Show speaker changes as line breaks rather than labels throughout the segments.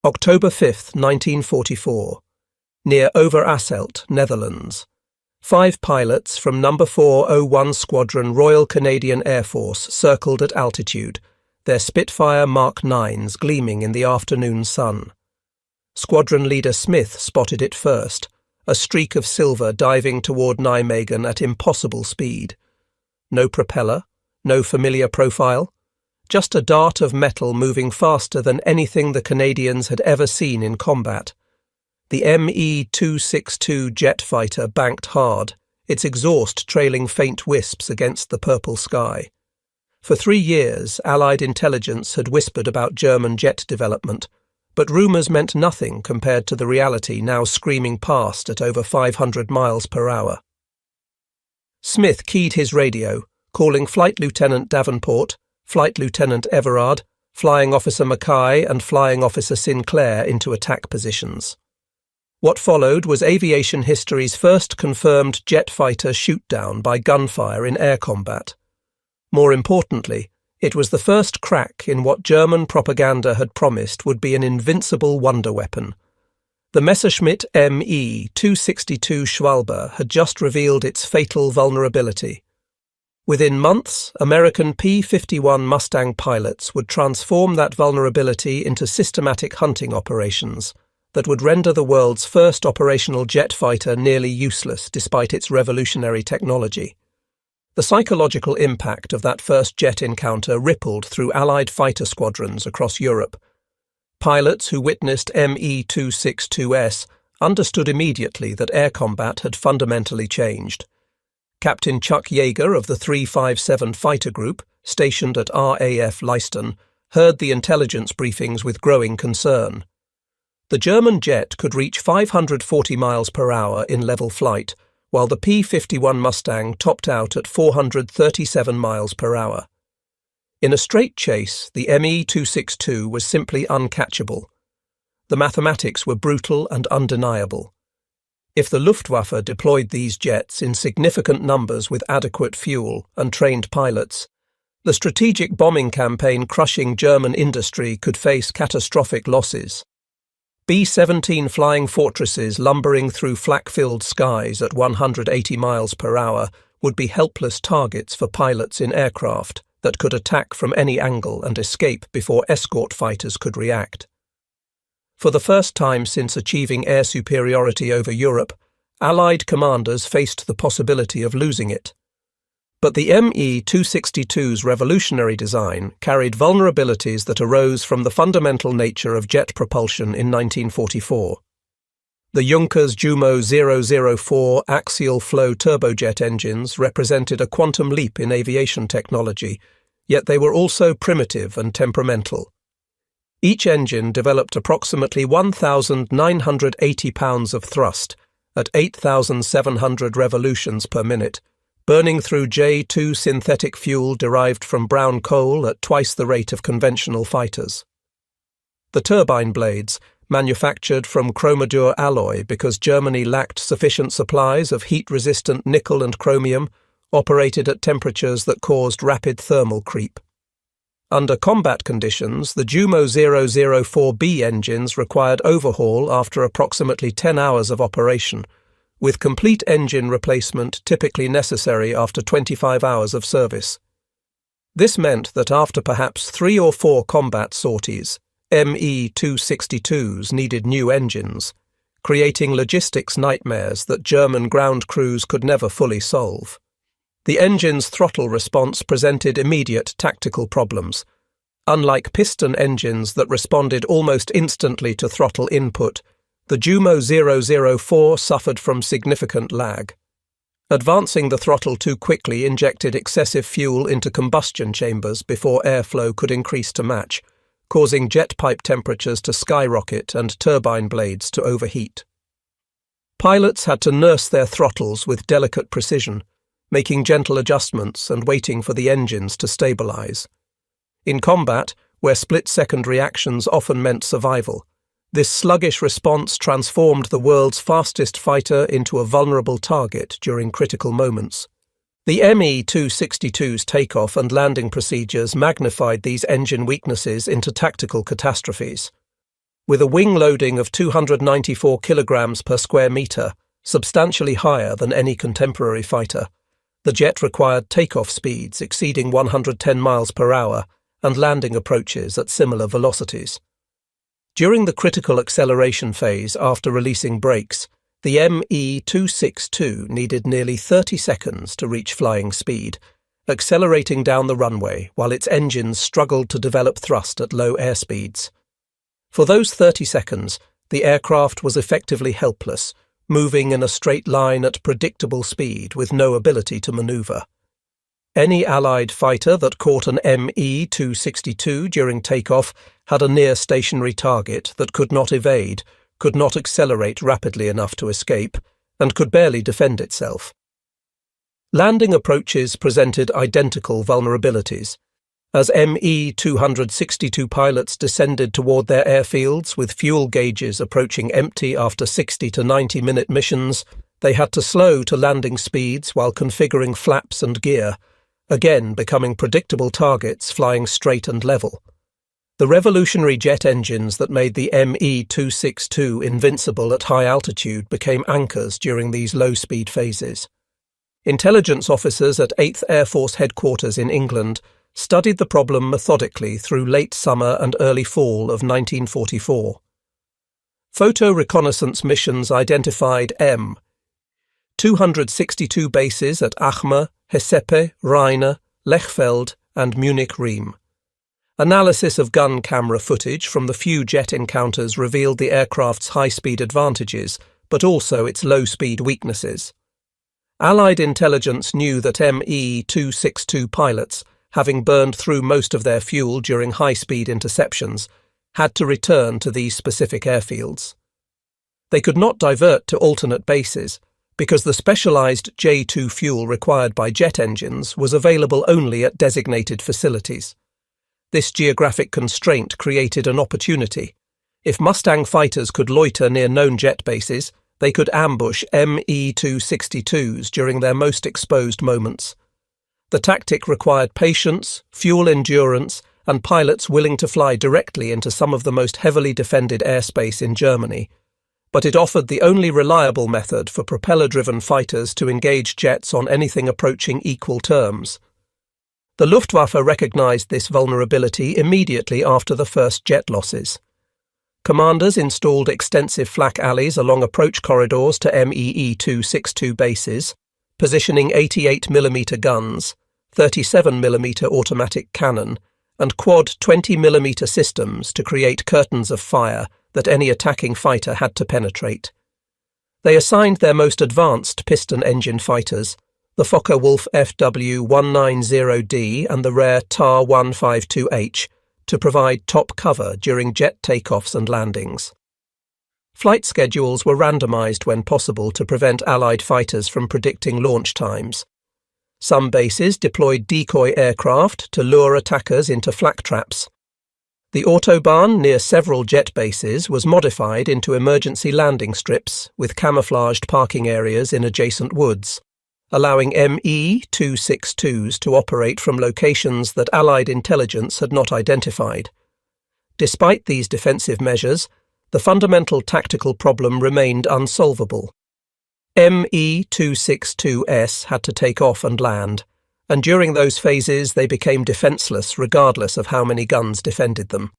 October 5, 1944. Near Overasselt, Netherlands. 5 pilots from No. 401 Squadron Royal Canadian Air Force circled at altitude, their Spitfire Mark 9s gleaming in the afternoon sun. Squadron leader Smith spotted it first, a streak of silver diving toward Nijmegen at impossible speed. No propeller, no familiar profile, just a dart of metal moving faster than anything the Canadians had ever seen in combat. The Me-262 jet fighter banked hard, its exhaust trailing faint wisps against the purple sky. For 3 years, Allied intelligence had whispered about German jet development, but rumours meant nothing compared to the reality now screaming past at over 500 miles per hour. Smith keyed his radio, calling Flight Lieutenant Davenport, Flight Lieutenant Everard, Flying Officer Mackay and Flying Officer Sinclair into attack positions. What followed was aviation history's first confirmed jet fighter shoot-down by gunfire in air combat. More importantly, it was the first crack in what German propaganda had promised would be an invincible wonder weapon. The Messerschmitt Me 262 Schwalbe had just revealed its fatal vulnerability. Within months, American P-51 Mustang pilots would transform that vulnerability into systematic hunting operations that would render the world's first operational jet fighter nearly useless despite its revolutionary technology. The psychological impact of that first jet encounter rippled through Allied fighter squadrons across Europe. Pilots who witnessed Me-262s understood immediately that air combat had fundamentally changed. Captain Chuck Yeager of the 357 Fighter Group, stationed at RAF Leiston, heard the intelligence briefings with growing concern. The German jet could reach 540 miles per hour in level flight, while the P-51 Mustang topped out at 437 miles per hour. In a straight chase, the Me-262 was simply uncatchable. The mathematics were brutal and undeniable. If the Luftwaffe deployed these jets in significant numbers with adequate fuel and trained pilots, the strategic bombing campaign crushing German industry could face catastrophic losses. B-17 flying fortresses lumbering through flak-filled skies at 180 miles per hour would be helpless targets for pilots in aircraft that could attack from any angle and escape before escort fighters could react. For the first time since achieving air superiority over Europe, Allied commanders faced the possibility of losing it. But the Me-262's revolutionary design carried vulnerabilities that arose from the fundamental nature of jet propulsion in 1944. The Junkers Jumo 004 axial flow turbojet engines represented a quantum leap in aviation technology, yet they were also primitive and temperamental. Each engine developed approximately 1,980 pounds of thrust at 8,700 revolutions per minute, burning through J2 synthetic fuel derived from brown coal at twice the rate of conventional fighters. The turbine blades, manufactured from chromadur alloy because Germany lacked sufficient supplies of heat-resistant nickel and chromium, operated at temperatures that caused rapid thermal creep. Under combat conditions, the Jumo 004B engines required overhaul after approximately 10 hours of operation, with complete engine replacement typically necessary after 25 hours of service. This meant that after perhaps 3 or 4 combat sorties, Me-262s needed new engines, creating logistics nightmares that German ground crews could never fully solve. The engine's throttle response presented immediate tactical problems. Unlike piston engines that responded almost instantly to throttle input, the Jumo 004 suffered from significant lag. Advancing the throttle too quickly injected excessive fuel into combustion chambers before airflow could increase to match, causing jet pipe temperatures to skyrocket and turbine blades to overheat. Pilots had to nurse their throttles with delicate precision, making gentle adjustments and waiting for the engines to stabilize. In combat, where split-second reactions often meant survival, this sluggish response transformed the world's fastest fighter into a vulnerable target during critical moments. The Me-262's takeoff and landing procedures magnified these engine weaknesses into tactical catastrophes. With a wing loading of 294 kilograms per square metre, substantially higher than any contemporary fighter, the jet required takeoff speeds exceeding 110 miles per hour and landing approaches at similar velocities. During the critical acceleration phase after releasing brakes, the ME-262 needed nearly 30 seconds to reach flying speed, accelerating down the runway while its engines struggled to develop thrust at low airspeeds. For those 30 seconds, the aircraft was effectively helpless, moving in a straight line at predictable speed with no ability to maneuver. Any Allied fighter that caught an ME-262 during takeoff had a near-stationary target that could not evade, could not accelerate rapidly enough to escape, and could barely defend itself. Landing approaches presented identical vulnerabilities. As ME-262 pilots descended toward their airfields with fuel gauges approaching empty after 60 to 90-minute missions, they had to slow to landing speeds while configuring flaps and gear, again becoming predictable targets flying straight and level. The revolutionary jet engines that made the ME-262 invincible at high altitude became anchors during these low-speed phases. Intelligence officers at 8th Air Force Headquarters in England studied the problem methodically through late summer and early fall of 1944. Photo reconnaissance missions identified 262 bases at Achme, Hessepe, Rheine, Lechfeld and Munich-Riem. Analysis of gun camera footage from the few jet encounters revealed the aircraft's high-speed advantages, but also its low-speed weaknesses. Allied intelligence knew that ME-262 pilots, having burned through most of their fuel during high-speed interceptions, had to return to these specific airfields. They could not divert to alternate bases, because the specialized J2 fuel required by jet engines was available only at designated facilities. This geographic constraint created an opportunity. If Mustang fighters could loiter near known jet bases, they could ambush ME-262s during their most exposed moments. The tactic required patience, fuel endurance, and pilots willing to fly directly into some of the most heavily defended airspace in Germany, but it offered the only reliable method for propeller-driven fighters to engage jets on anything approaching equal terms. The Luftwaffe recognized this vulnerability immediately after the first jet losses. Commanders installed extensive flak alleys along approach corridors to ME-262 bases, positioning 88mm guns, 37mm automatic cannon, and quad 20mm systems to create curtains of fire that any attacking fighter had to penetrate. They assigned their most advanced piston engine fighters, the Focke-Wulf FW-190D and the rare TAR-152H, to provide top cover during jet takeoffs and landings. Flight schedules were randomized when possible to prevent Allied fighters from predicting launch times. Some bases deployed decoy aircraft to lure attackers into flak traps. The Autobahn near several jet bases was modified into emergency landing strips with camouflaged parking areas in adjacent woods, allowing ME-262s to operate from locations that Allied intelligence had not identified. Despite these defensive measures, the fundamental tactical problem remained unsolvable. ME-262S had to take off and land, and during those phases they became defenseless regardless of how many guns defended them.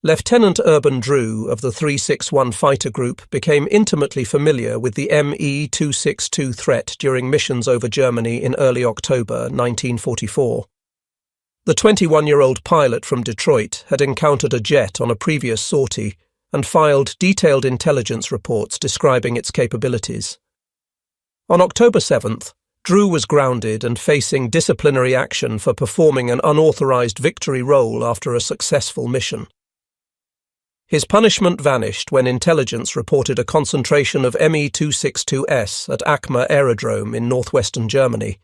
Lieutenant Urban Drew of the 361 Fighter Group became intimately familiar with the ME-262 threat during missions over Germany in early October 1944. The 21-year-old pilot from Detroit had encountered a jet on a previous sortie and filed detailed intelligence reports describing its capabilities. On October 7th, Drew was grounded and facing disciplinary action for performing an unauthorized victory role after a successful mission. His punishment vanished when intelligence reported a concentration of ME-262S at Achme Aerodrome in northwestern Germany.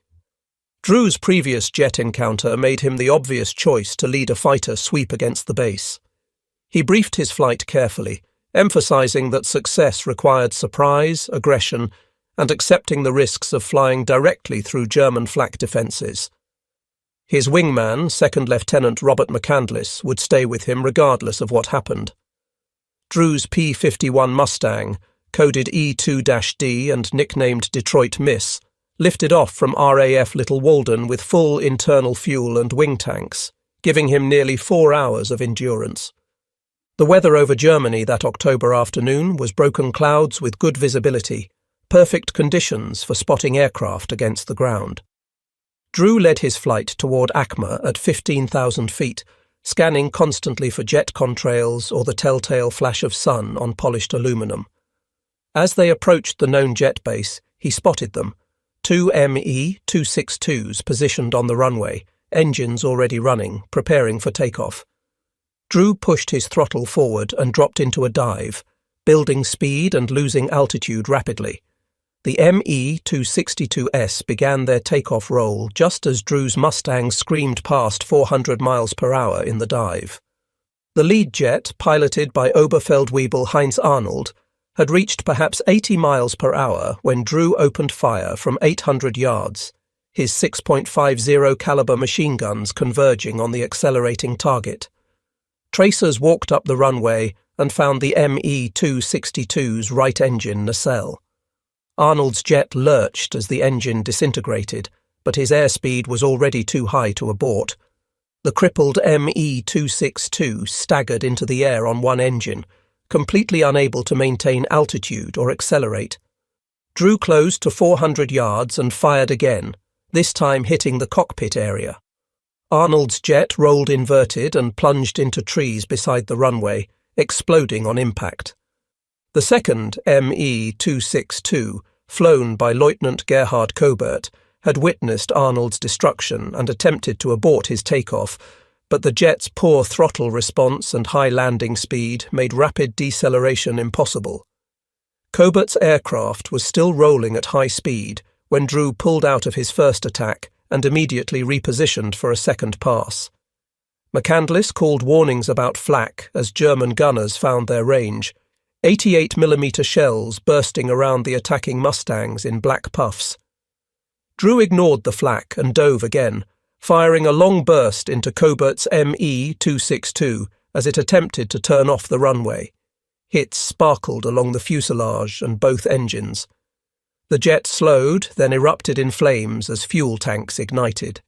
Drew's previous jet encounter made him the obvious choice to lead a fighter sweep against the base. He briefed his flight carefully, emphasizing that success required surprise, aggression, and accepting the risks of flying directly through German flak defences. His wingman, Second Lieutenant Robert McCandless, would stay with him regardless of what happened. Drew's P-51 Mustang, coded E2-D and nicknamed Detroit Miss, lifted off from RAF Little Walden with full internal fuel and wing tanks, giving him nearly 4 hours of endurance. The weather over Germany that October afternoon was broken clouds with good visibility, perfect conditions for spotting aircraft against the ground. Drew led his flight toward Acma at 15,000 feet, scanning constantly for jet contrails or the telltale flash of sun on polished aluminum. As they approached the known jet base, he spotted them, 2 Me-262s positioned on the runway, engines already running, preparing for takeoff. Drew pushed his throttle forward and dropped into a dive, building speed and losing altitude rapidly. The Me-262S began their takeoff roll just as Drew's Mustang screamed past 400 miles per hour in the dive. The lead jet, piloted by Oberfeldwebel Heinz Arnold, had reached perhaps 80 miles per hour when Drew opened fire from 800 yards, his 6.50 caliber machine guns converging on the accelerating target. Tracers walked up the runway and found the Me-262's right engine nacelle. Arnold's jet lurched as the engine disintegrated, but his airspeed was already too high to abort. The crippled Me-262 staggered into the air on one engine, completely unable to maintain altitude or accelerate. Drew closed to 400 yards and fired again, this time hitting the cockpit area. Arnold's jet rolled inverted and plunged into trees beside the runway, exploding on impact. The second Me-262, flown by Lieutenant Gerhard Kobert, had witnessed Arnold's destruction and attempted to abort his takeoff, but the jet's poor throttle response and high landing speed made rapid deceleration impossible. Kobert's aircraft was still rolling at high speed when Drew pulled out of his first attack and immediately repositioned for a second pass. McCandless called warnings about flak as German gunners found their range, 88mm shells bursting around the attacking Mustangs in black puffs. Drew ignored the flak and dove again, firing a long burst into Kobert's Me-262 as it attempted to turn off the runway. Hits sparkled along the fuselage and both engines. The jet slowed, then erupted in flames as fuel tanks ignited.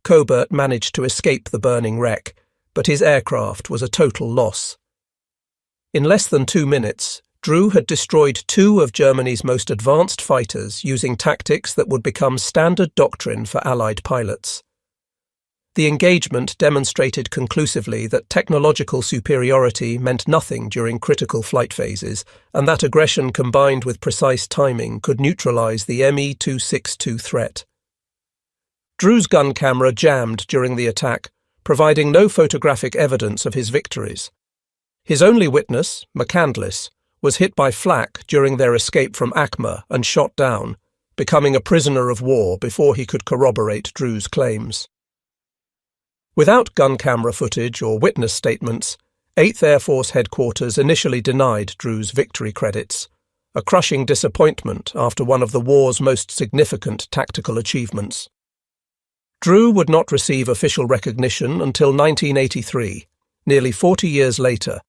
Kobert managed to escape the burning wreck, but his aircraft was a total loss. In less than 2 minutes, Drew had destroyed 2 of Germany's most advanced fighters using tactics that would become standard doctrine for Allied pilots. The engagement demonstrated conclusively that technological superiority meant nothing during critical flight phases, and that aggression combined with precise timing could neutralize the Me-262 threat. Drew's gun camera jammed during the attack, providing no photographic evidence of his victories. His only witness, McCandless, was hit by flak during their escape from Acma and shot down, becoming a prisoner of war before he could corroborate Drew's claims. Without gun camera footage or witness statements, 8th Air Force Headquarters initially denied Drew's victory credits, a crushing disappointment after one of the war's most significant tactical achievements. Drew would not receive official recognition until 1983, nearly 40 years later,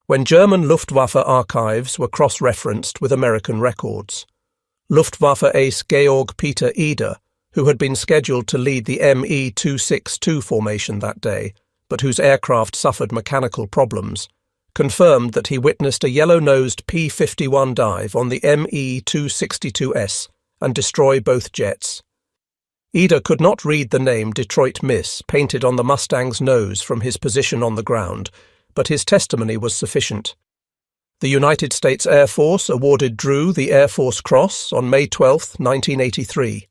when German Luftwaffe archives were cross-referenced with American records. Luftwaffe ace Georg Peter Eder, who had been scheduled to lead the Me-262 formation that day, but whose aircraft suffered mechanical problems, confirmed that he witnessed a yellow-nosed P-51 dive on the Me-262S and destroy both jets. Eder could not read the name Detroit Miss painted on the Mustang's nose from his position on the ground, but his testimony was sufficient. The United States Air Force awarded Drew the Air Force Cross on May 12, 1983,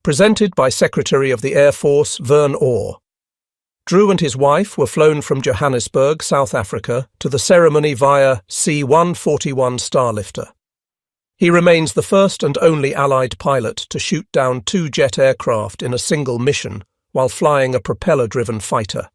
presented by Secretary of the Air Force Vern Orr. Drew and his wife were flown from Johannesburg, South Africa, to the ceremony via C-141 Starlifter. He remains the first and only Allied pilot to shoot down 2 jet aircraft in a single mission while flying a propeller-driven fighter.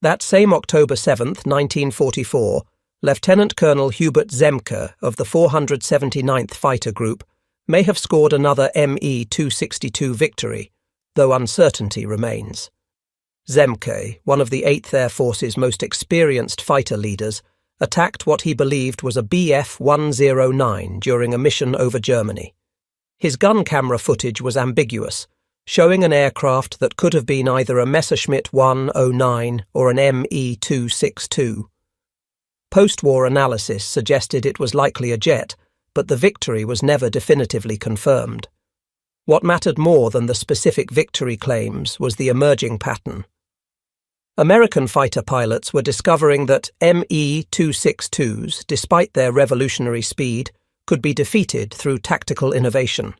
That same October 7, 1944, Lieutenant Colonel Hubert Zemke of the 479th Fighter Group may have scored another Me-262 victory, though uncertainty remains. Zemke, one of the 8th Air Force's most experienced fighter leaders, attacked what he believed was a Bf-109 during a mission over Germany. His gun camera footage was ambiguous, showing an aircraft that could have been either a Messerschmitt 109 or an Me-262. Post-war analysis suggested it was likely a jet, but the victory was never definitively confirmed. What mattered more than the specific victory claims was the emerging pattern. American fighter pilots were discovering that Me-262s, despite their revolutionary speed, could be defeated through tactical innovation.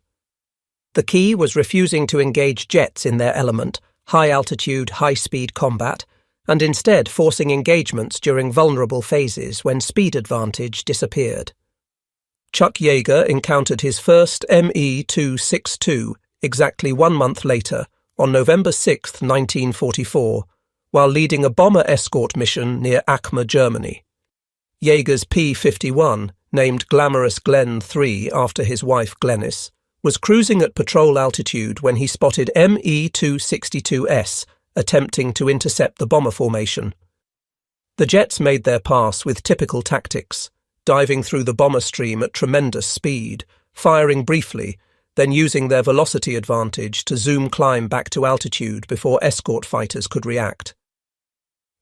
The key was refusing to engage jets in their element, high-altitude, high-speed combat, and instead forcing engagements during vulnerable phases when speed advantage disappeared. Chuck Yeager encountered his first Me-262 exactly 1 month later, on November 6, 1944, while leading a bomber escort mission near Acme, Germany. Yeager's P-51, named Glamorous Glenn 3 after his wife Glennis, was cruising at patrol altitude when he spotted Me-262S attempting to intercept the bomber formation. The jets made their pass with typical tactics, diving through the bomber stream at tremendous speed, firing briefly, then using their velocity advantage to zoom climb back to altitude before escort fighters could react.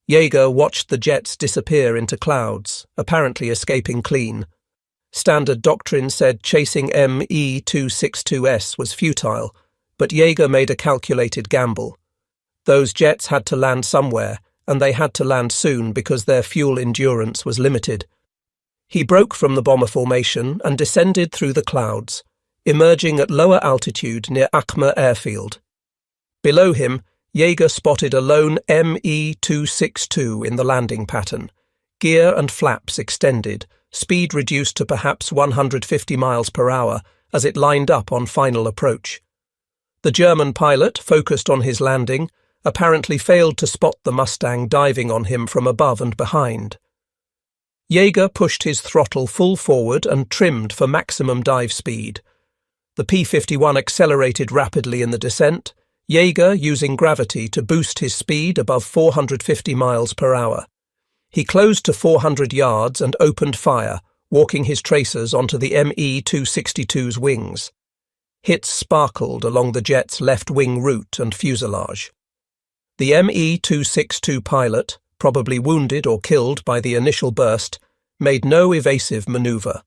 Yeager watched the jets disappear into clouds, apparently escaping clean. Standard doctrine said chasing Me-262S was futile, but Yeager made a calculated gamble. Those jets had to land somewhere, and they had to land soon because their fuel endurance was limited. He broke from the bomber formation and descended through the clouds, emerging at lower altitude near Acme airfield. Below him, Yeager spotted a lone Me-262 in the landing pattern, gear and flaps extended, speed reduced to perhaps 150 miles per hour as it lined up on final approach. The German pilot, focused on his landing, apparently failed to spot the Mustang diving on him from above and behind. Yeager pushed his throttle full forward and trimmed for maximum dive speed. The P-51 accelerated rapidly in the descent, Yeager using gravity to boost his speed above 450 miles per hour. He closed to 400 yards and opened fire, walking his tracers onto the Me-262's wings. Hits sparkled along the jet's left wing root and fuselage. The Me-262 pilot, probably wounded or killed by the initial burst, made no evasive maneuver.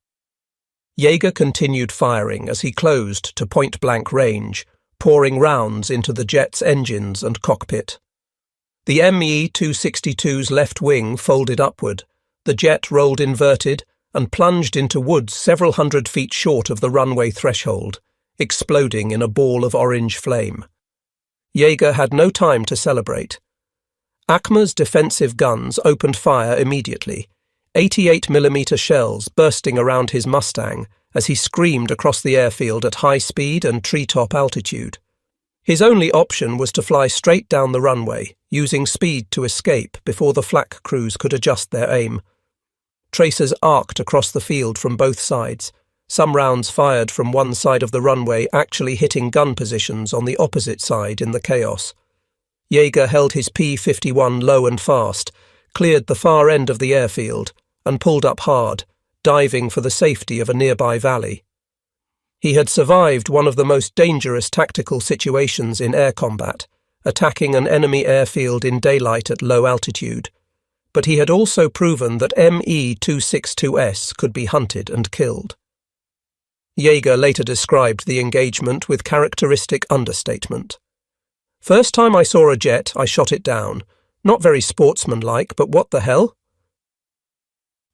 Yeager continued firing as he closed to point-blank range, pouring rounds into the jet's engines and cockpit. The Me-262's left wing folded upward, the jet rolled inverted and plunged into woods several hundred feet short of the runway threshold, exploding in a ball of orange flame. Yeager had no time to celebrate. Acme's defensive guns opened fire immediately, 88mm shells bursting around his Mustang as he screamed across the airfield at high speed and treetop altitude. His only option was to fly straight down the runway, using speed to escape before the flak crews could adjust their aim. Tracers arced across the field from both sides, some rounds fired from one side of the runway actually hitting gun positions on the opposite side in the chaos. Yeager held his P-51 low and fast, cleared the far end of the airfield, and pulled up hard, diving for the safety of a nearby valley. He had survived one of the most dangerous tactical situations in air combat, attacking an enemy airfield in daylight at low altitude, but he had also proven that Me-262S could be hunted and killed. Yeager later described the engagement with characteristic understatement. "First time I saw a jet, I shot it down. Not very sportsmanlike, but what the hell?"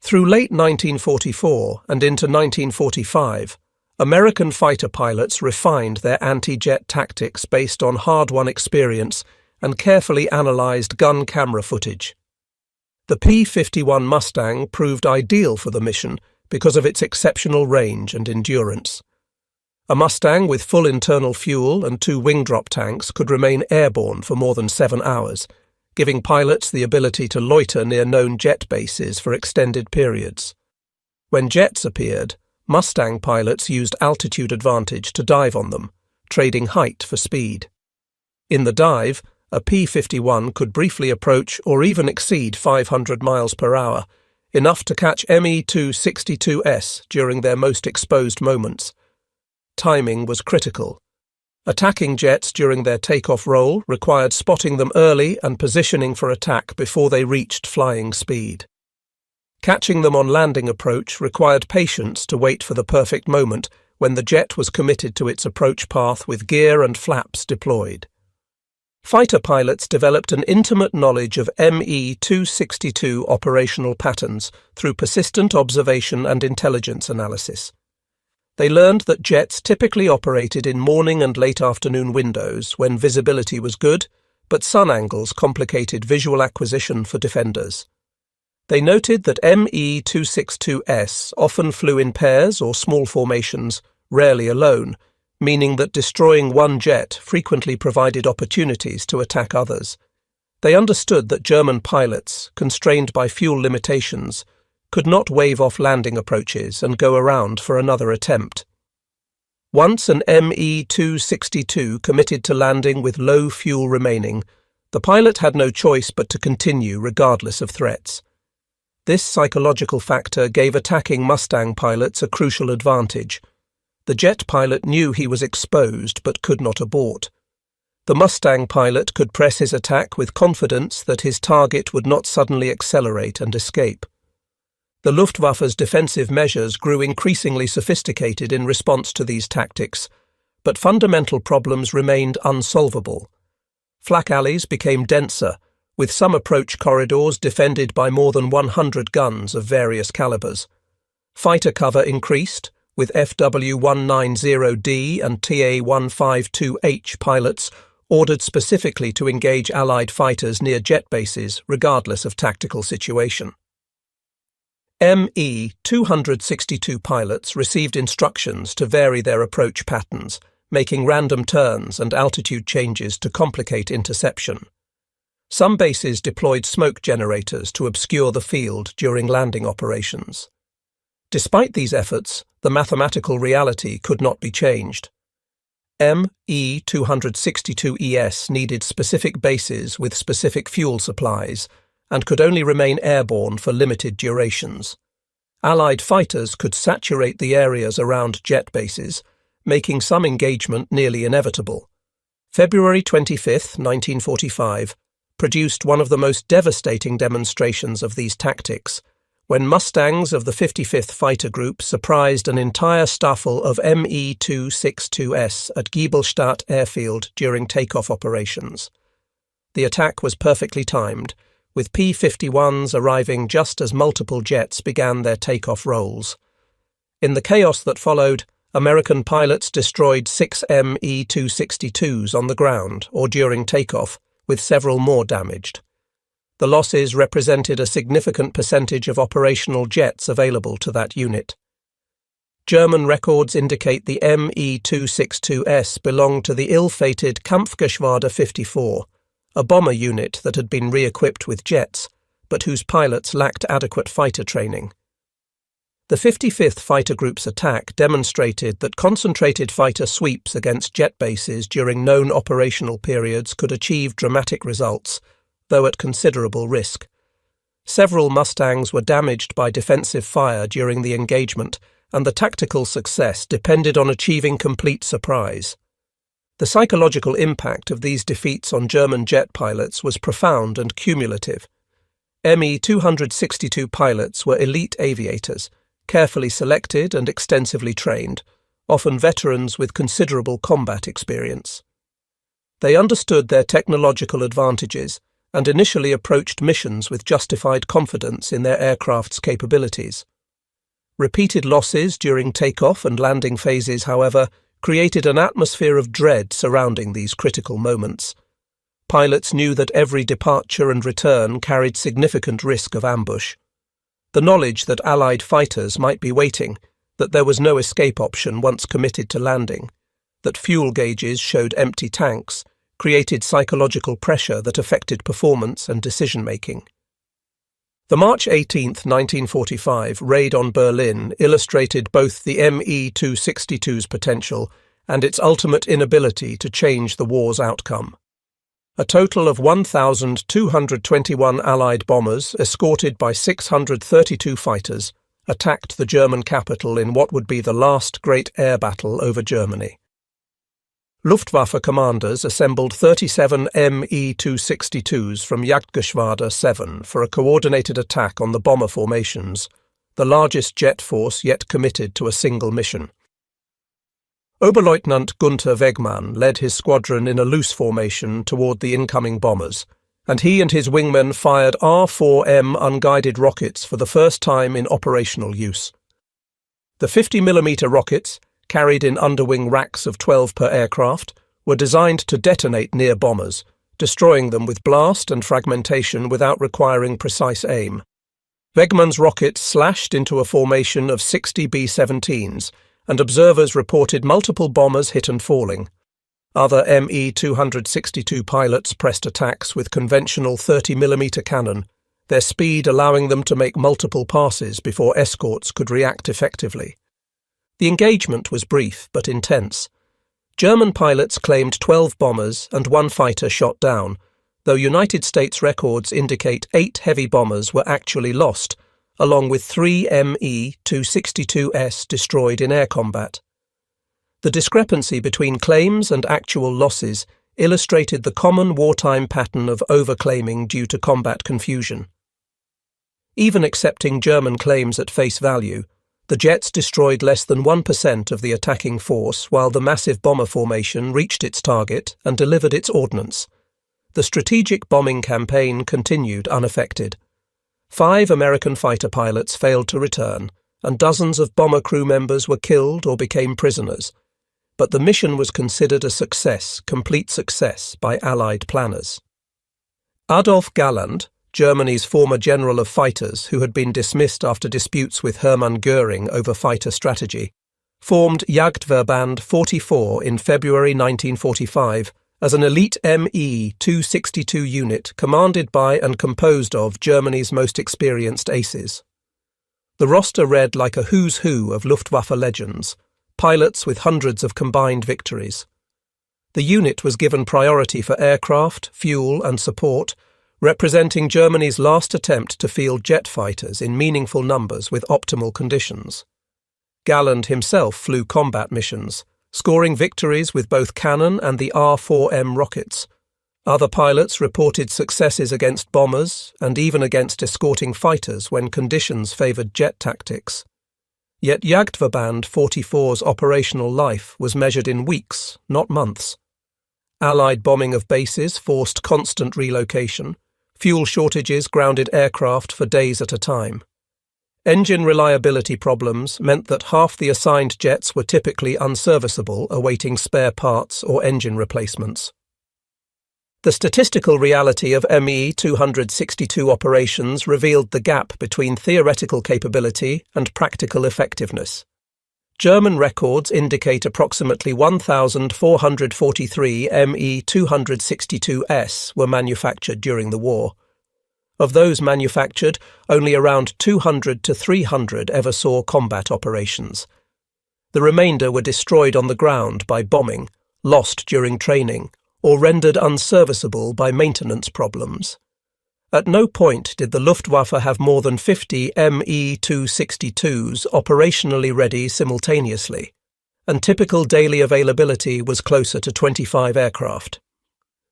Through late 1944 and into 1945, American fighter pilots refined their anti-jet tactics based on hard-won experience and carefully analysed gun camera footage. The P-51 Mustang proved ideal for the mission because of its exceptional range and endurance. A Mustang with full internal fuel and 2 wing drop tanks could remain airborne for more than 7 hours, giving pilots the ability to loiter near known jet bases for extended periods. When jets appeared, Mustang pilots used altitude advantage to dive on them, trading height for speed. In the dive, a P-51 could briefly approach or even exceed 500 miles per hour, enough to catch Me-262s during their most exposed moments. Timing was critical. Attacking jets during their takeoff roll required spotting them early and positioning for attack before they reached flying speed. Catching them on landing approach required patience to wait for the perfect moment when the jet was committed to its approach path with gear and flaps deployed. Fighter pilots developed an intimate knowledge of Me-262 operational patterns through persistent observation and intelligence analysis. They learned that jets typically operated in morning and late afternoon windows when visibility was good, but sun angles complicated visual acquisition for defenders. They noted that Me-262s often flew in pairs or small formations, rarely alone, meaning that destroying one jet frequently provided opportunities to attack others. They understood that German pilots, constrained by fuel limitations, could not wave off landing approaches and go around for another attempt. Once an Me-262 committed to landing with low fuel remaining, the pilot had no choice but to continue regardless of threats. This psychological factor gave attacking Mustang pilots a crucial advantage. The jet pilot knew he was exposed but could not abort. The Mustang pilot could press his attack with confidence that his target would not suddenly accelerate and escape. The Luftwaffe's defensive measures grew increasingly sophisticated in response to these tactics, but fundamental problems remained unsolvable. Flak alleys became denser, with some approach corridors defended by more than 100 guns of various calibers. Fighter cover increased, with FW-190D and TA-152H pilots ordered specifically to engage Allied fighters near jet bases, regardless of tactical situation. Me-262 pilots received instructions to vary their approach patterns, making random turns and altitude changes to complicate interception. Some bases deployed smoke generators to obscure the field during landing operations. Despite these efforts, the mathematical reality could not be changed. Me-262ES needed specific bases with specific fuel supplies and could only remain airborne for limited durations. Allied fighters could saturate the areas around jet bases, making some engagement nearly inevitable. February 25, 1945, produced one of the most devastating demonstrations of these tactics, when Mustangs of the 55th Fighter Group surprised an entire staffel of Me-262s at Giebelstadt airfield during takeoff operations. The attack was perfectly timed, with P-51s arriving just as multiple jets began their takeoff rolls. In the chaos that followed, American pilots destroyed 6 Me-262s on the ground or during takeoff, with several more damaged. The losses represented a significant percentage of operational jets available to that unit. German records indicate the Me-262s belonged to the ill-fated Kampfgeschwader 54, a bomber unit that had been re-equipped with jets, but whose pilots lacked adequate fighter training. The 55th Fighter Group's attack demonstrated that concentrated fighter sweeps against jet bases during known operational periods could achieve dramatic results, though at considerable risk. Several Mustangs were damaged by defensive fire during the engagement, and the tactical success depended on achieving complete surprise. The psychological impact of these defeats on German jet pilots was profound and cumulative. Me-262 pilots were elite aviators, carefully selected and extensively trained, often veterans with considerable combat experience. They understood their technological advantages and initially approached missions with justified confidence in their aircraft's capabilities. Repeated losses during takeoff and landing phases, however, created an atmosphere of dread surrounding these critical moments. Pilots knew that every departure and return carried significant risk of ambush. The knowledge that Allied fighters might be waiting, that there was no escape option once committed to landing, that fuel gauges showed empty tanks, created psychological pressure that affected performance and decision-making. The March 18, 1945 raid on Berlin illustrated both the Me-262's potential and its ultimate inability to change the war's outcome. A total of 1,221 Allied bombers, escorted by 632 fighters, attacked the German capital in what would be the last great air battle over Germany. Luftwaffe commanders assembled 37 Me-262s from Jagdgeschwader 7 for a coordinated attack on the bomber formations, the largest jet force yet committed to a single mission. Oberleutnant Gunther Wegmann led his squadron in a loose formation toward the incoming bombers, and he and his wingmen fired R-4M unguided rockets for the first time in operational use. The 50mm rockets, carried in underwing racks of 12 per aircraft, were designed to detonate near bombers, destroying them with blast and fragmentation without requiring precise aim. Wegmann's rockets slashed into a formation of 60 B-17s, and observers reported multiple bombers hit and falling. Other Me-262 pilots pressed attacks with conventional 30mm cannon, their speed allowing them to make multiple passes before escorts could react effectively. The engagement was brief but intense. German pilots claimed 12 bombers and 1 fighter shot down, though United States records indicate 8 heavy bombers were actually lost, along with 3 Me-262s destroyed in air combat. The discrepancy between claims and actual losses illustrated the common wartime pattern of overclaiming due to combat confusion. Even accepting German claims at face value, the jets destroyed less than 1% of the attacking force while the massive bomber formation reached its target and delivered its ordnance. The strategic bombing campaign continued unaffected. 5 American fighter pilots failed to return, and dozens of bomber crew members were killed or became prisoners. But the mission was considered a success, complete success, by Allied planners. Adolf Galland, Germany's former general of fighters who had been dismissed after disputes with Hermann Göring over fighter strategy, formed Jagdverband 44 in February 1945 as an elite Me-262 unit commanded by and composed of Germany's most experienced aces. The roster read like a who's who of Luftwaffe legends, pilots with hundreds of combined victories. The unit was given priority for aircraft, fuel and support, representing Germany's last attempt to field jet fighters in meaningful numbers with optimal conditions. Galland himself flew combat missions, scoring victories with both cannon and the R-4M rockets. Other pilots reported successes against bombers and even against escorting fighters when conditions favoured jet tactics. Yet Jagdverband 44's operational life was measured in weeks, not months. Allied bombing of bases forced constant relocation. Fuel shortages grounded aircraft for days at a time. Engine reliability problems meant that half the assigned jets were typically unserviceable, awaiting spare parts or engine replacements. The statistical reality of Me-262 operations revealed the gap between theoretical capability and practical effectiveness. German records indicate approximately 1,443 Me-262s were manufactured during the war. Of those manufactured, only around 200 to 300 ever saw combat operations. The remainder were destroyed on the ground by bombing, lost during training, or rendered unserviceable by maintenance problems. At no point did the Luftwaffe have more than 50 Me-262s operationally ready simultaneously, and typical daily availability was closer to 25 aircraft.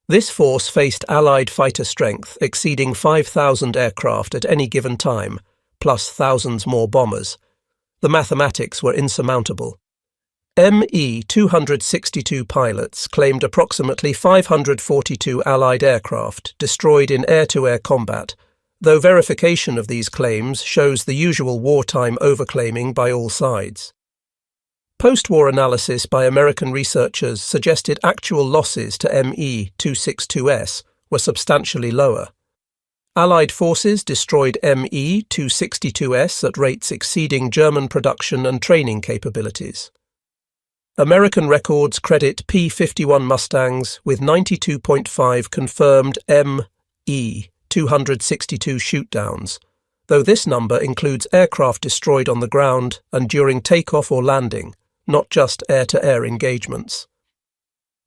This force faced Allied fighter strength exceeding 5,000 aircraft at any given time, plus thousands more bombers. The mathematics were insurmountable. Me-262 pilots claimed approximately 542 Allied aircraft destroyed in air-to-air combat, though verification of these claims shows the usual wartime overclaiming by all sides. Post-war analysis by American researchers suggested actual losses to Me-262s were substantially lower. Allied forces destroyed Me-262s at rates exceeding German production and training capabilities. American records credit P-51 Mustangs with 92.5 confirmed Me-262 shootdowns, though this number includes aircraft destroyed on the ground and during takeoff or landing, not just air-to-air engagements.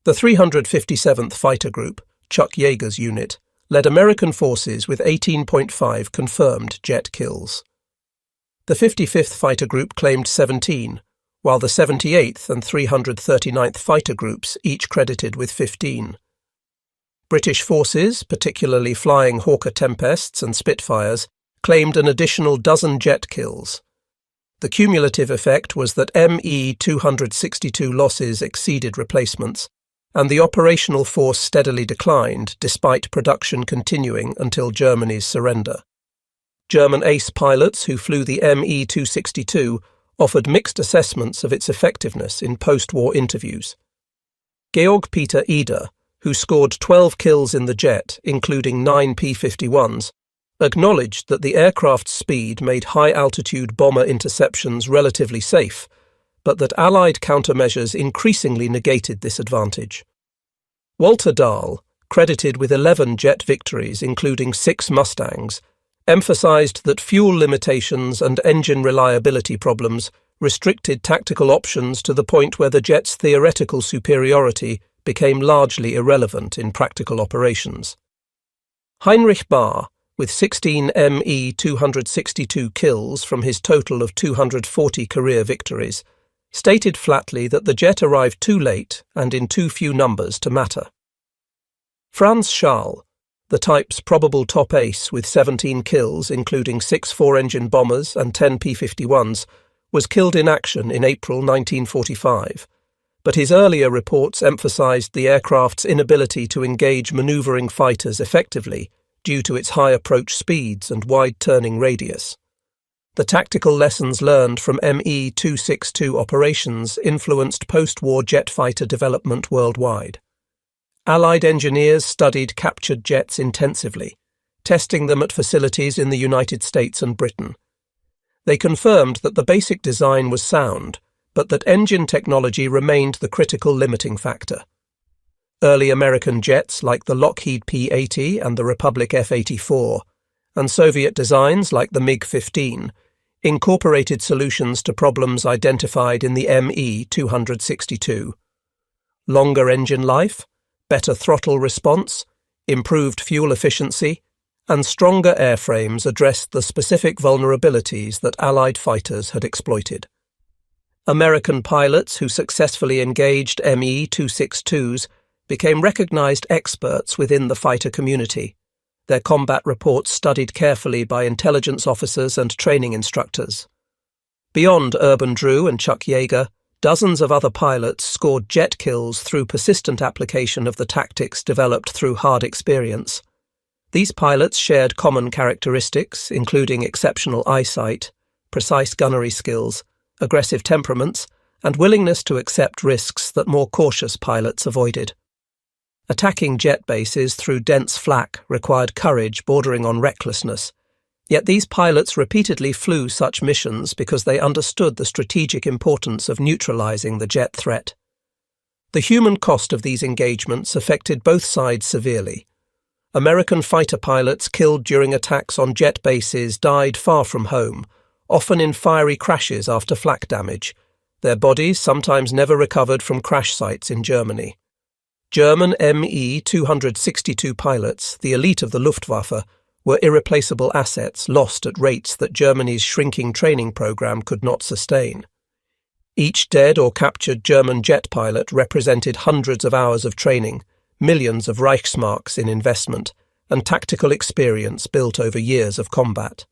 The 357th Fighter Group, Chuck Yeager's unit, led American forces with 18.5 confirmed jet kills. The 55th Fighter Group claimed 17, while the 78th and 339th Fighter Groups each credited with 15. British forces, particularly flying Hawker Tempests and Spitfires, claimed an additional dozen jet kills. The cumulative effect was that Me-262 losses exceeded replacements, and the operational force steadily declined despite production continuing until Germany's surrender. German ace pilots who flew the Me-262 offered mixed assessments of its effectiveness in post-war interviews. Georg Peter Eder, who scored 12 kills in the jet, including 9 P-51s, acknowledged that the aircraft's speed made high-altitude bomber interceptions relatively safe, but that Allied countermeasures increasingly negated this advantage. Walter Dahl, credited with 11 jet victories including 6 Mustangs, emphasized that fuel limitations and engine reliability problems restricted tactical options to the point where the jet's theoretical superiority became largely irrelevant in practical operations. Heinrich Bahr, with 16 Me-262 kills from his total of 240 career victories, stated flatly that the jet arrived too late and in too few numbers to matter. Franz Schall, the type's probable top ace with 17 kills, including 6 four-engine bombers and 10 P-51s, was killed in action in April 1945, but his earlier reports emphasized the aircraft's inability to engage maneuvering fighters effectively due to its high approach speeds and wide turning radius. The tactical lessons learned from Me-262 operations influenced post-war jet fighter development worldwide. Allied engineers studied captured jets intensively, testing them at facilities in the United States and Britain. They confirmed that the basic design was sound, but that engine technology remained the critical limiting factor. Early American jets like the Lockheed P-80 and the Republic F-84, and Soviet designs like the MiG-15, incorporated solutions to problems identified in the Me-262. Longer engine life, better throttle response, improved fuel efficiency, and stronger airframes addressed the specific vulnerabilities that Allied fighters had exploited. American pilots who successfully engaged Me-262s became recognized experts within the fighter community, their combat reports studied carefully by intelligence officers and training instructors. Beyond Urban Drew and Chuck Yeager, dozens of other pilots scored jet kills through persistent application of the tactics developed through hard experience. These pilots shared common characteristics, including exceptional eyesight, precise gunnery skills, aggressive temperaments, and willingness to accept risks that more cautious pilots avoided. Attacking jet bases through dense flak required courage bordering on recklessness, yet these pilots repeatedly flew such missions because they understood the strategic importance of neutralizing the jet threat. The human cost of these engagements affected both sides severely. American fighter pilots killed during attacks on jet bases died far from home, often in fiery crashes after flak damage, their bodies sometimes never recovered from crash sites in Germany. German Me-262 pilots, the elite of the Luftwaffe, were irreplaceable assets lost at rates that Germany's shrinking training program could not sustain. Each dead or captured German jet pilot represented hundreds of hours of training, millions of Reichsmarks in investment, and tactical experience built over years of combat.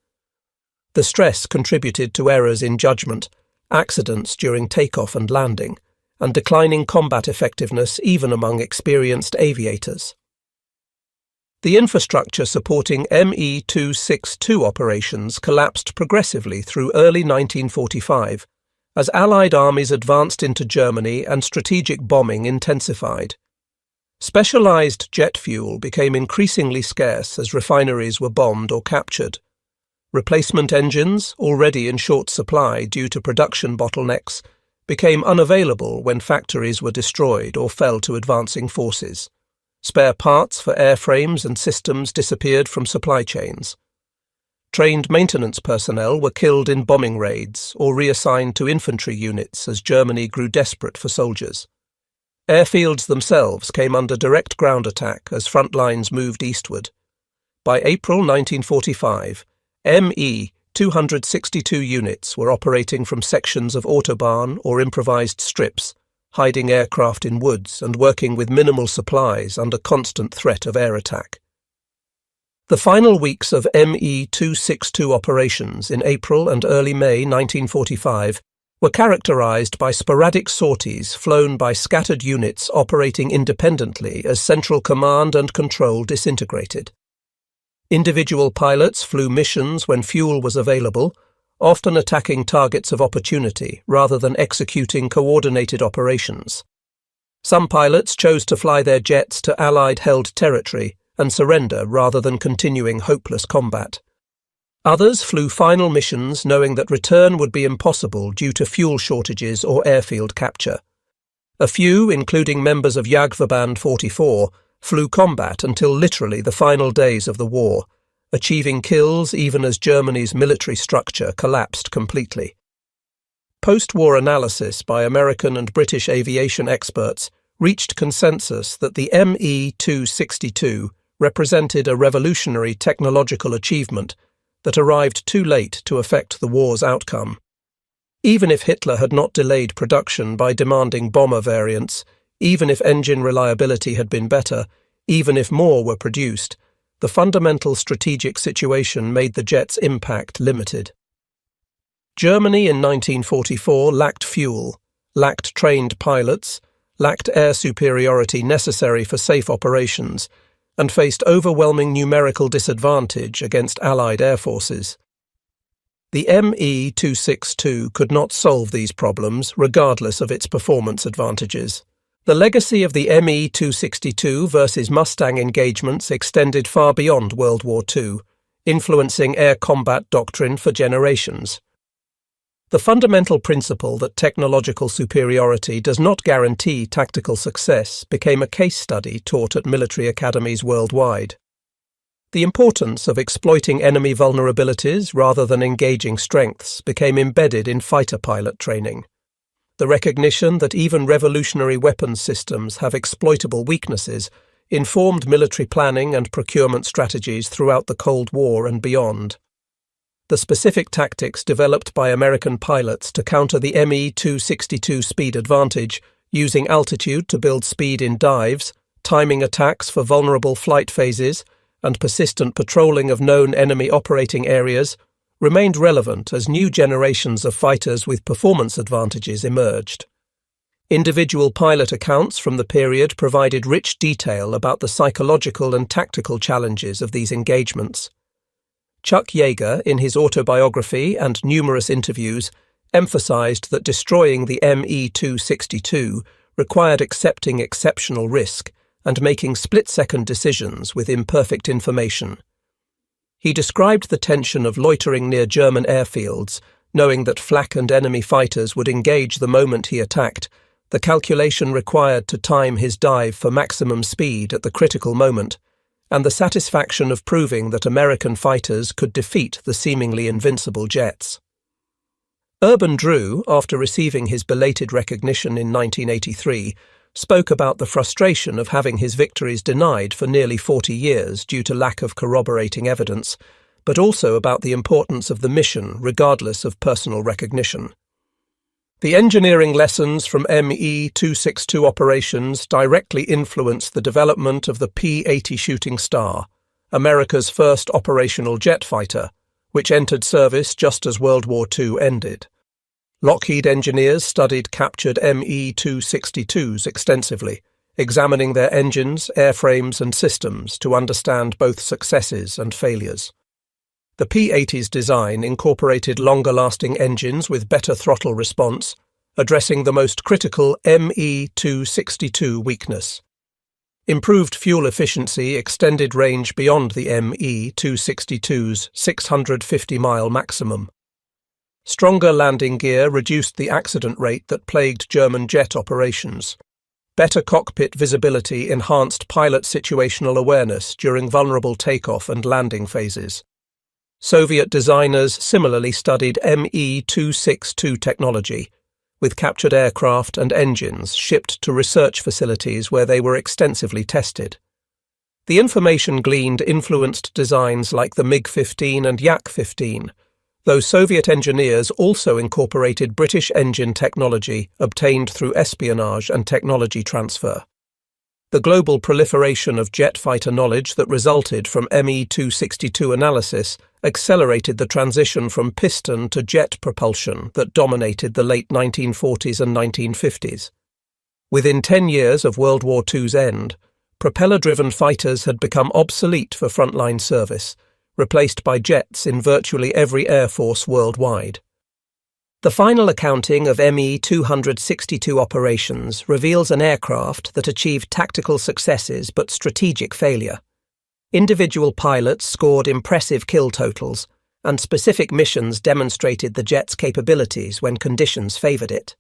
The stress contributed to errors in judgment, accidents during takeoff and landing, and declining combat effectiveness even among experienced aviators. The infrastructure supporting Me-262 operations collapsed progressively through early 1945 as Allied armies advanced into Germany and strategic bombing intensified. Specialized jet fuel became increasingly scarce as refineries were bombed or captured. Replacement engines, already in short supply due to production bottlenecks, became unavailable when factories were destroyed or fell to advancing forces. Spare parts for airframes and systems disappeared from supply chains. Trained maintenance personnel were killed in bombing raids or reassigned to infantry units as Germany grew desperate for soldiers. Airfields themselves came under direct ground attack as front lines moved eastward. By April 1945, ME 262 units were operating from sections of autobahn or improvised strips, hiding aircraft in woods and working with minimal supplies under constant threat of air attack. The final weeks of ME 262 operations in April and early May 1945 were characterized by sporadic sorties flown by scattered units operating independently as central command and control disintegrated. Individual pilots flew missions when fuel was available, often attacking targets of opportunity rather than executing coordinated operations. Some pilots chose to fly their jets to Allied-held territory and surrender rather than continuing hopeless combat. Others flew final missions knowing that return would be impossible due to fuel shortages or airfield capture. A few, including members of Jagdverband 44, flew combat until literally the final days of the war, achieving kills even as Germany's military structure collapsed completely. Post-war analysis by American and British aviation experts reached consensus that the ME 262 represented a revolutionary technological achievement that arrived too late to affect the war's outcome. Even if Hitler had not delayed production by demanding bomber variants, even if engine reliability had been better, even if more were produced, the fundamental strategic situation made the jet's impact limited. Germany in 1944 lacked fuel, lacked trained pilots, lacked air superiority necessary for safe operations, and faced overwhelming numerical disadvantage against Allied air forces. The ME 262 could not solve these problems regardless of its performance advantages. The legacy of the ME 262 versus Mustang engagements extended far beyond World War II, influencing air combat doctrine for generations. The fundamental principle that technological superiority does not guarantee tactical success became a case study taught at military academies worldwide. The importance of exploiting enemy vulnerabilities rather than engaging strengths became embedded in fighter pilot training. The recognition that even revolutionary weapons systems have exploitable weaknesses informed military planning and procurement strategies throughout the Cold War and beyond. The specific tactics developed by American pilots to counter the ME 262 speed advantage, using altitude to build speed in dives, timing attacks for vulnerable flight phases, and persistent patrolling of known enemy operating areas, remained relevant as new generations of fighters with performance advantages emerged. Individual pilot accounts from the period provided rich detail about the psychological and tactical challenges of these engagements. Chuck Yeager, in his autobiography and numerous interviews, emphasized that destroying the ME 262 required accepting exceptional risk and making split-second decisions with imperfect information. He described the tension of loitering near German airfields, knowing that flak and enemy fighters would engage the moment he attacked, the calculation required to time his dive for maximum speed at the critical moment, and the satisfaction of proving that American fighters could defeat the seemingly invincible jets. Urban Drew, after receiving his belated recognition in 1983, spoke about the frustration of having his victories denied for nearly 40 years due to lack of corroborating evidence, but also about the importance of the mission regardless of personal recognition. The engineering lessons from ME 262 operations directly influenced the development of the P-80 Shooting Star, America's first operational jet fighter, which entered service just as World War II ended. Lockheed engineers studied captured ME 262s extensively, examining their engines, airframes, and systems to understand both successes and failures. The P-80's design incorporated longer-lasting engines with better throttle response, addressing the most critical ME 262 weakness. Improved fuel efficiency extended range beyond the ME 262's 650-mile maximum. Stronger landing gear reduced the accident rate that plagued German jet operations. Better cockpit visibility enhanced pilot situational awareness during vulnerable takeoff and landing phases. Soviet designers similarly studied ME 262 technology, with captured aircraft and engines shipped to research facilities where they were extensively tested. The information gleaned influenced designs like the MiG-15 and Yak-15, though Soviet engineers also incorporated British engine technology obtained through espionage and technology transfer. The global proliferation of jet fighter knowledge that resulted from Me-262 analysis accelerated the transition from piston to jet propulsion that dominated the late 1940s and 1950s. Within 10 years of World War II's end, propeller-driven fighters had become obsolete for frontline service, replaced by jets in virtually every air force worldwide. The final accounting of Me-262 operations reveals an aircraft that achieved tactical successes but strategic failure. Individual pilots scored impressive kill totals, and specific missions demonstrated the jet's capabilities when conditions favoured it.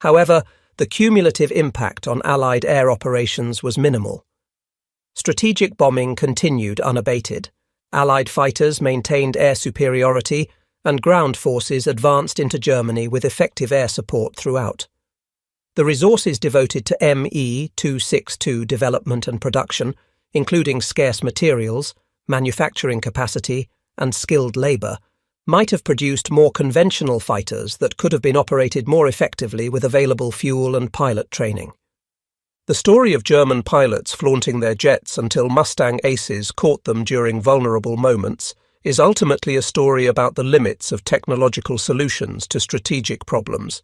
However, the cumulative impact on Allied air operations was minimal. Strategic bombing continued unabated. Allied fighters maintained air superiority, and ground forces advanced into Germany with effective air support throughout. The resources devoted to Me-262 development and production, including scarce materials, manufacturing capacity, and skilled labour, might have produced more conventional fighters that could have been operated more effectively with available fuel and pilot training. The story of German pilots flaunting their jets until Mustang aces caught them during vulnerable moments is ultimately a story about the limits of technological solutions to strategic problems.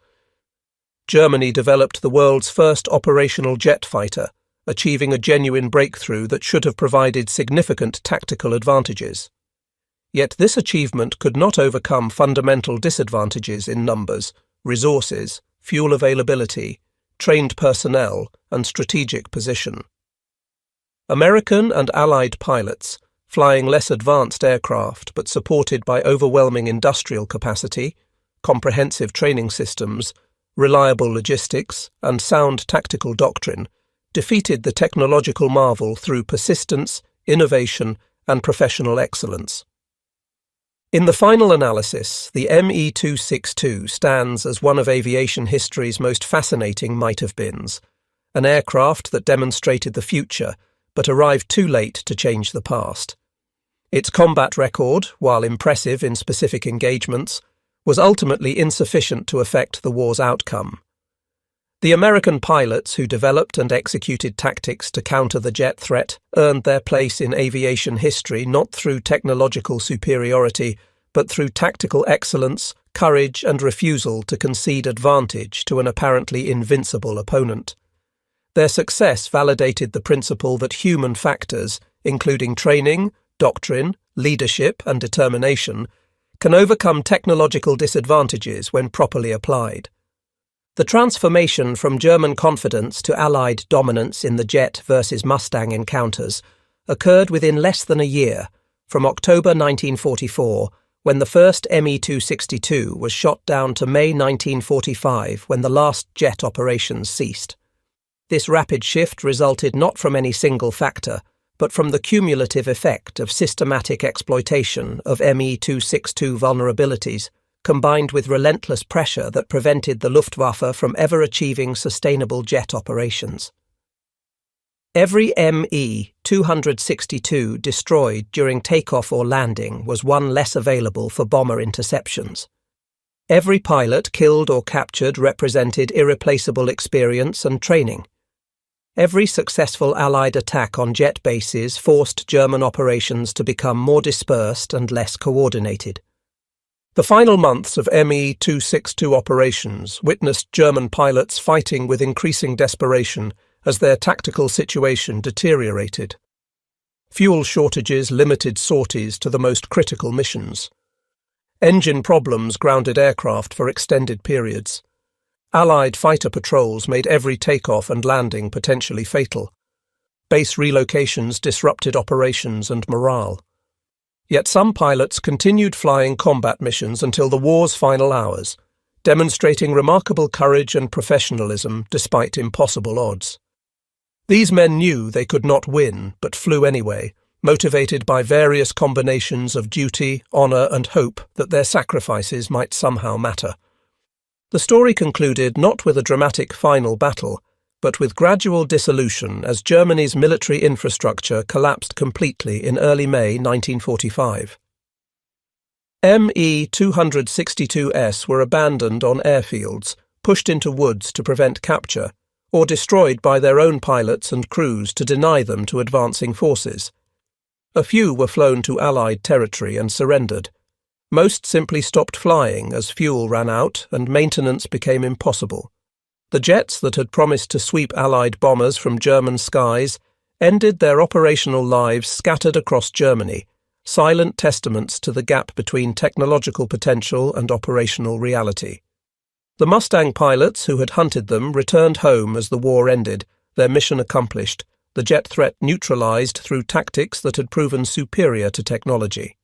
Germany developed the world's first operational jet fighter, achieving a genuine breakthrough that should have provided significant tactical advantages. Yet this achievement could not overcome fundamental disadvantages in numbers, resources, fuel availability, trained personnel, and strategic position. American and Allied pilots, flying less advanced aircraft but supported by overwhelming industrial capacity, comprehensive training systems, reliable logistics, and sound tactical doctrine, defeated the technological marvel through persistence, innovation, and professional excellence. In the final analysis, the Me-262 stands as one of aviation history's most fascinating might-have-beens, an aircraft that demonstrated the future but arrived too late to change the past. Its combat record, while impressive in specific engagements, was ultimately insufficient to affect the war's outcome. The American pilots who developed and executed tactics to counter the jet threat earned their place in aviation history not through technological superiority, but through tactical excellence, courage, and refusal to concede advantage to an apparently invincible opponent. Their success validated the principle that human factors, including training, doctrine, leadership, and determination, can overcome technological disadvantages when properly applied. The transformation from German confidence to Allied dominance in the jet versus Mustang encounters occurred within less than a year, from October 1944, when the first Me-262 was shot down, to May 1945, when the last jet operations ceased. This rapid shift resulted not from any single factor, but from the cumulative effect of systematic exploitation of Me-262 vulnerabilities, combined with relentless pressure that prevented the Luftwaffe from ever achieving sustainable jet operations. Every Me-262 destroyed during takeoff or landing was one less available for bomber interceptions. Every pilot killed or captured represented irreplaceable experience and training. Every successful Allied attack on jet bases forced German operations to become more dispersed and less coordinated. The final months of Me-262 operations witnessed German pilots fighting with increasing desperation as their tactical situation deteriorated. Fuel shortages limited sorties to the most critical missions. Engine problems grounded aircraft for extended periods. Allied fighter patrols made every takeoff and landing potentially fatal. Base relocations disrupted operations and morale. Yet some pilots continued flying combat missions until the war's final hours, demonstrating remarkable courage and professionalism despite impossible odds. These men knew they could not win, but flew anyway, motivated by various combinations of duty, honour, and hope that their sacrifices might somehow matter. The story concluded not with a dramatic final battle, but with gradual dissolution as Germany's military infrastructure collapsed completely in early May 1945. Me-262s were abandoned on airfields, pushed into woods to prevent capture, or destroyed by their own pilots and crews to deny them to advancing forces. A few were flown to Allied territory and surrendered. Most simply stopped flying as fuel ran out and maintenance became impossible. The jets that had promised to sweep Allied bombers from German skies ended their operational lives scattered across Germany, silent testaments to the gap between technological potential and operational reality. The Mustang pilots who had hunted them returned home as the war ended, their mission accomplished, the jet threat neutralized through tactics that had proven superior to technology.